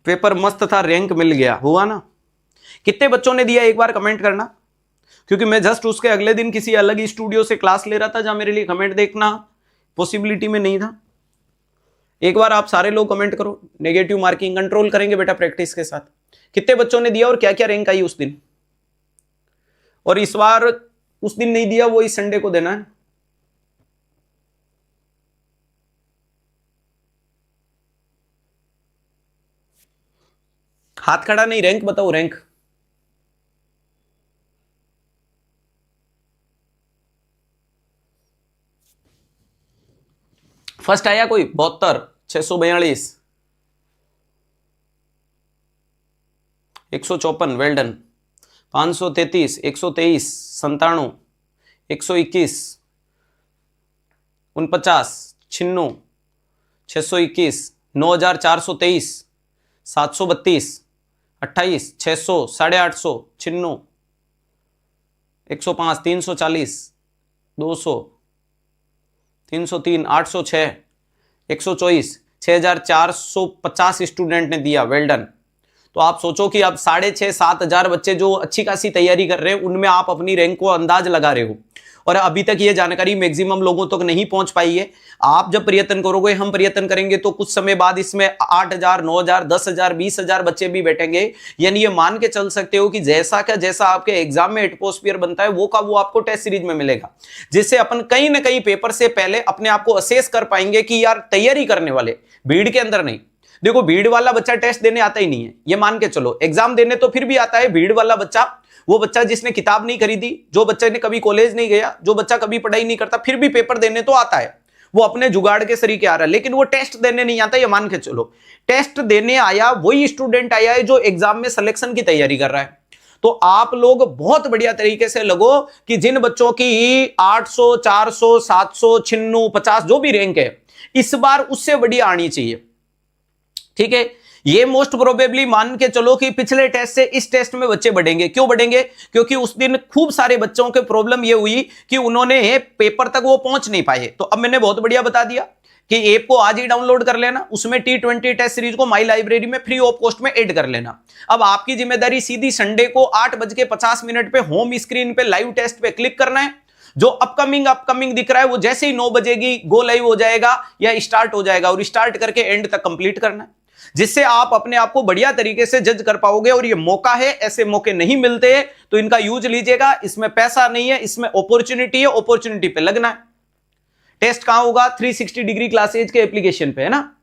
Paper मस्त था, rank मिल गया, हुआ ना? कितने बच्चों ने दिया एक बार कमेंट करना, क्योंकि मैं जस्ट उसके अगले दिन किसी अलग ही स्टूडियो से क्लास ले रहा था जहां मेरे लिए कमेंट देखना पॉसिबिलिटी में नहीं था। एक बार आप सारे लोग कमेंट करो। नेगेटिव मार्किंग कंट्रोल करेंगे बेटा प्रैक्टिस के साथ। कितने बच्चों ने दिया और क्या क्या रैंक आई उस दिन? और इस बार उस दिन नहीं दिया वो इस संडे को देना है। हाथ खड़ा नहीं, रैंक बताओ, रैंक। फर्स्ट आया कोई? 72, 642, 154, वेल डन। 533, 123, 97, 121, 49, 96, 621, 9423, 732, 28, 600, 850, 96, 105, 340, 200, 303, 806, 124, 6450 स्टूडेंट ने दिया, वेल डन। तो आप सोचो कि अब 6,500-7,000 बच्चे जो अच्छी खासी तैयारी कर रहे हैं, उनमें आप अपनी रैंक को अंदाज लगा रहे हो, और अभी तक ये जानकारी मैक्सिमम लोगों तक नहीं पहुंच पाई है। आप जब प्रयत्न करोगे, हम प्रयत्न करेंगे, तो कुछ समय बाद इसमें 8,000, 9,000, 10,000, 20,000 बच्चे भी बैठेंगे। यानी ये मान के चल सकते हो कि जैसा आपके एग्जाम में एटमॉस्फेयर बनता है वो आपको टेस्ट सीरीज में मिलेगा, जिससे अपन कहीं ना कहीं पेपर से पहले अपने आप को असेस कर पाएंगे कि यार तैयारी करने वाले भीड़ के अंदर नहीं। देखो, भीड़ वाला बच्चा टेस्ट देने आता ही नहीं है, ये मान के चलो। एग्जाम देने तो फिर भी आता है। भीड़ वाला बच्चा, वो बच्चा जिसने किताब नहीं खरीदी, जो बच्चे ने कभी कॉलेज नहीं गया, जो बच्चा कभी पढ़ाई नहीं करता, फिर भी पेपर देने तो आता है, वो अपने जुगाड़ के सरीके आ रहा है, लेकिन वो टेस्ट देने नहीं आता, ये मान के चलो। टेस्ट देने आया वही स्टूडेंट आया है जो एग्जाम में सिलेक्शन की तैयारी कर रहा है। तो आप लोग बहुत बढ़िया तरीके से लगो कि जिन बच्चों की 800, 400, 700, 96, 50 जो भी रैंक है, इस बार उससे बढ़िया आनी चाहिए। ठीक है, ये मोस्ट प्रोबेबली मान के चलो कि पिछले टेस्ट से इस टेस्ट में बच्चे बढ़ेंगे। क्यों बढ़ेंगे? क्योंकि उस दिन खूब सारे बच्चों के प्रॉब्लम ये हुई कि उन्होंने पेपर तक वो पहुंच नहीं पाए। तो अब मैंने बहुत बढ़िया बता दिया कि ऐप को आज ही डाउनलोड कर लेना, उसमें T20 टेस्ट सीरीज को माई लाइब्रेरी में फ्री ऑफ कॉस्ट में ऐड कर लेना। अब आपकी जिम्मेदारी सीधी संडे को 8:50 पे होम स्क्रीन पे लाइव टेस्ट पे क्लिक करना है। जो अपकमिंग दिख रहा है वो जैसे ही 9 बजेगी गो लाइव हो जाएगा या स्टार्ट हो जाएगा, और स्टार्ट करके एंड तक कंप्लीट करना है, जिससे आप अपने आप को बढ़िया तरीके से जज कर पाओगे। और ये मौका है, ऐसे मौके नहीं मिलते, तो इनका यूज लीजिएगा। इसमें पैसा नहीं है, इसमें अपॉर्चुनिटी है, अपॉर्चुनिटी पे लगना है। टेस्ट कहां होगा? 360 डिग्री क्लासेज के एप्लीकेशन पे, है ना?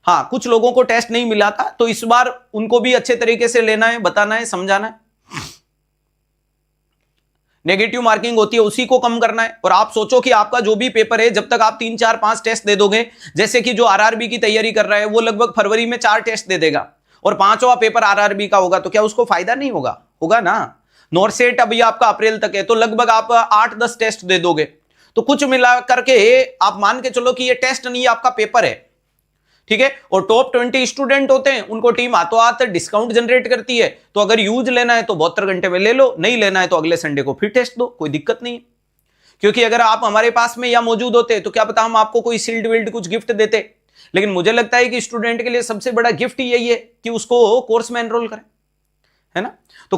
हाँ, कुछ लोगों को टेस्ट नहीं मिला था, तो इस बार उनको भी अच्छे तरीके से लेना है, बताना है, समझाना है। नेगेटिव मार्किंग होती है उसी को कम करना है। और आप सोचो कि आपका जो भी पेपर है, जब तक आप 3, 4, 5 टेस्ट दे दोगे, जैसे कि जो आरआरबी की तैयारी कर रहा है वो लगभग फरवरी में 4 टेस्ट दे देगा, और 5वां पेपर आरआरबी का होगा, तो क्या उसको फायदा नहीं होगा? होगा ना। नॉर्सेट अभी आपका अप्रैल तक है, तो लगभग आप 8-10 टेस्ट दे दोगे, तो कुछ मिला करके आप मान के चलो कि ये टेस्ट नहीं, आपका पेपर है। ठीक है, और टॉप 20 स्टूडेंट होते हैं, उनको टीम हाथों हाथ डिस्काउंट जनरेट करती है। तो अगर यूज लेना है तो 72 घंटे में ले लो, नहीं लेना है तो अगले संडे को फिर टेस्ट दो, कोई दिक्कत नहीं है। क्योंकि अगर आप हमारे पास में या मौजूद होते तो क्या पता हम आपको कोई सील्ड विल्ड कुछ गिफ्ट देते। लेकिन मुझे लगता है कि स्टूडेंट के लिए सबसे बड़ा गिफ्ट यही है कि उसको कोर्स में एनरोल करें, है ना? तो